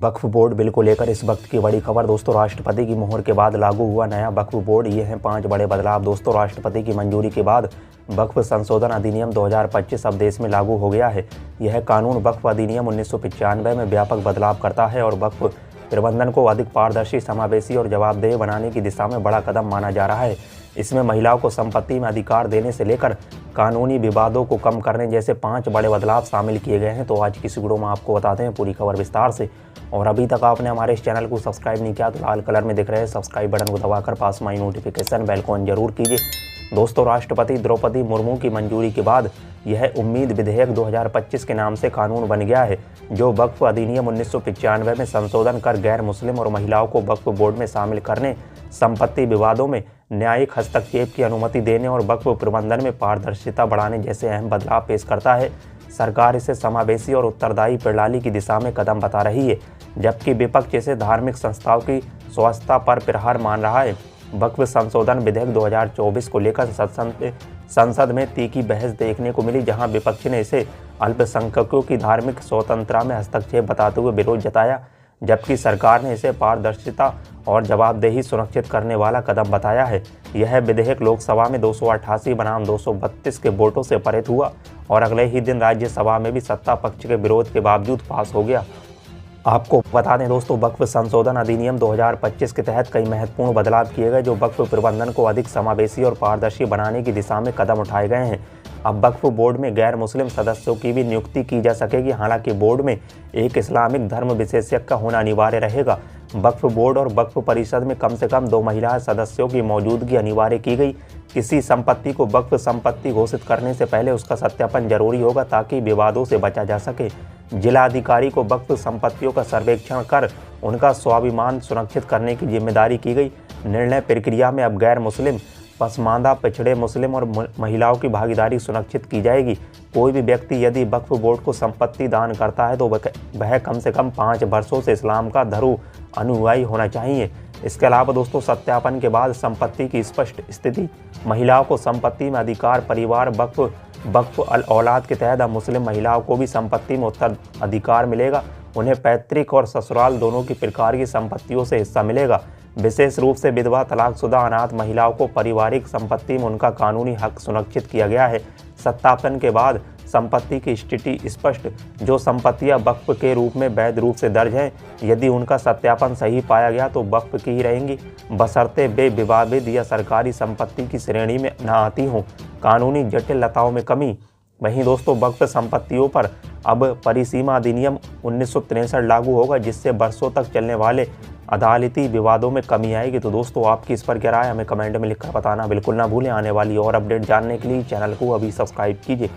वक्फ board bill को लेकर इस वक्त की बड़ी खबर दोस्तों, राष्ट्रपति की मुहर के बाद लागू हुआ नया वक्फ बोर्ड। ये हैं 5 बड़े बदलाव दोस्तों। राष्ट्रपति की मंजूरी के बाद वक्फ संशोधन अधिनियम 2025 अब देश में लागू हो गया है। यह कानून वक्फ अधिनियम 1995 में व्यापक बदलाव करता है और वक्फ प्रबंधन को अधिक पारदर्शी, समावेशी और जवाबदेह बनाने की दिशा में बड़ा कदम माना जा रहा है। इसमें महिलाओं को संपत्ति में अधिकार देने से लेकर कानूनी विवादों को कम करने जैसे 5 बड़े बदलाव शामिल किए गए हैं। तो आज की इस वीडियो में आपको बताते हैं पूरी खबर विस्तार से। और अभी तक आपने हमारे इस चैनल को सब्सक्राइब नहीं किया तो लाल कलर में दिख रहे सब्सक्राइब बटन को दबाकर पास में नोटिफिकेशन बेल को ऑन जरूर कीजिए। दोस्तों, राष्ट्रपति द्रौपदी मुर्मू की मंजूरी के बाद यह उम्मीद विधेयक 2025 के नाम से कानून बन गया है, जो वक्फ अधिनियम 1995 में संशोधन कर गैर मुस्लिम और महिलाओं को वक्फ बोर्ड में शामिल करने, संपत्ति विवादों में न्यायिक हस्तक्षेप की अनुमति देने और वक्फ प्रबंधन में पारदर्शिता बढ़ाने जैसे अहम बदलाव पेश करता है। सरकार इसे समावेशी और उत्तरदायी प्रणाली की दिशा में कदम बता रही है, जबकि विपक्ष इसे धार्मिक संस्थाओं की स्वास्थ्यता पर प्रहार मान रहा है। वक्फ संशोधन विधेयक 2024 को लेकर संसद में तीखी बहस देखने को मिली, जहां विपक्ष ने इसे अल्पसंख्यकों की धार्मिक स्वतंत्रता में हस्तक्षेप बताते हुए विरोध जताया, जबकि सरकार ने इसे पारदर्शिता और जवाबदेही सुनिश्चित करने वाला कदम बताया है। यह विधेयक लोकसभा में 288 बनाम 232 के वोटों से पारित हुआ और अगले ही दिन राज्यसभा में भी सत्ता पक्ष के विरोध के बावजूद पास हो गया। आपको बता दें दोस्तों, वक्फ संशोधन अधिनियम 2025 के तहत कई महत्वपूर्ण बदलाव किए गए, जो वक्फ प्रबंधन को अधिक समावेशी और पारदर्शी बनाने की दिशा में कदम उठाए गए हैं। अब वक्फ बोर्ड में गैर मुस्लिम सदस्यों की भी नियुक्ति की जा सकेगी। हालांकि बोर्ड में एक इस्लामिक धर्म विशेषज्ञ का होना अनिवार्य रहेगा। वक्फ बोर्ड और वक्फ परिषद में कम से कम 2 महिला सदस्यों की मौजूदगी अनिवार्य की गई। किसी संपत्ति को वक्फ संपत्ति घोषित करने से पहले उसका सत्यापन जरूरी होगा, ताकि विवादों से बचा जा सके। जिला अधिकारी को वक्फ संपत्तियों का सर्वेक्षण कर उनका स्वाभिमान सुरक्षित करने की जिम्मेदारी की गई। निर्णय प्रक्रिया में अब गैर मुस्लिम, पसमानदा, पिछड़े मुस्लिम और महिलाओं की भागीदारी सुनिश्चित की जाएगी। कोई भी व्यक्ति यदि वक्फ बोर्ड को संपत्ति दान करता है तो वह कम से कम 5 वर्षों से इस्लाम का धर्म अनुयायी होना चाहिए। इसके अलावा दोस्तों, सत्यापन के बाद संपत्ति की स्पष्ट स्थिति, महिलाओं को संपत्ति में अधिकार, परिवार वक्फ औलाद के तहत अब मुस्लिम महिलाओं को भी संपत्ति में उत्तराधिकार मिलेगा। उन्हें पैतृक और ससुराल दोनों की प्रकार की संपत्तियों से हिस्सा मिलेगा। विशेष रूप से विधवा, तलाकशुदा, अनाथ महिलाओं को पारिवारिक संपत्ति में उनका कानूनी हक सुनिश्चित किया गया है। सत्यापन के बाद संपत्ति की स्थिति स्पष्ट, जो संपत्तियां वक्फ के रूप में वैध रूप से दर्ज हैं, यदि उनका सत्यापन सही पाया गया तो वक्फ की ही रहेंगी, बशर्ते वे विवादित या सरकारी संपत्ति की श्रेणी में न आती हों। कानूनी जटिलताओं में कमी। वहीं दोस्तों, वक्फ संपत्तियों पर अब परिसीमा अधिनियम 1963 लागू होगा, जिससे वर्षों तक चलने वाले अदालती विवादों में कमी आएगी। तो दोस्तों, आपकी इस पर क्या राय है, हमें कमेंट में लिखकर बताना बिल्कुल ना भूलें। आने वाली और अपडेट जानने के लिए चैनल को अभी सब्सक्राइब कीजिए।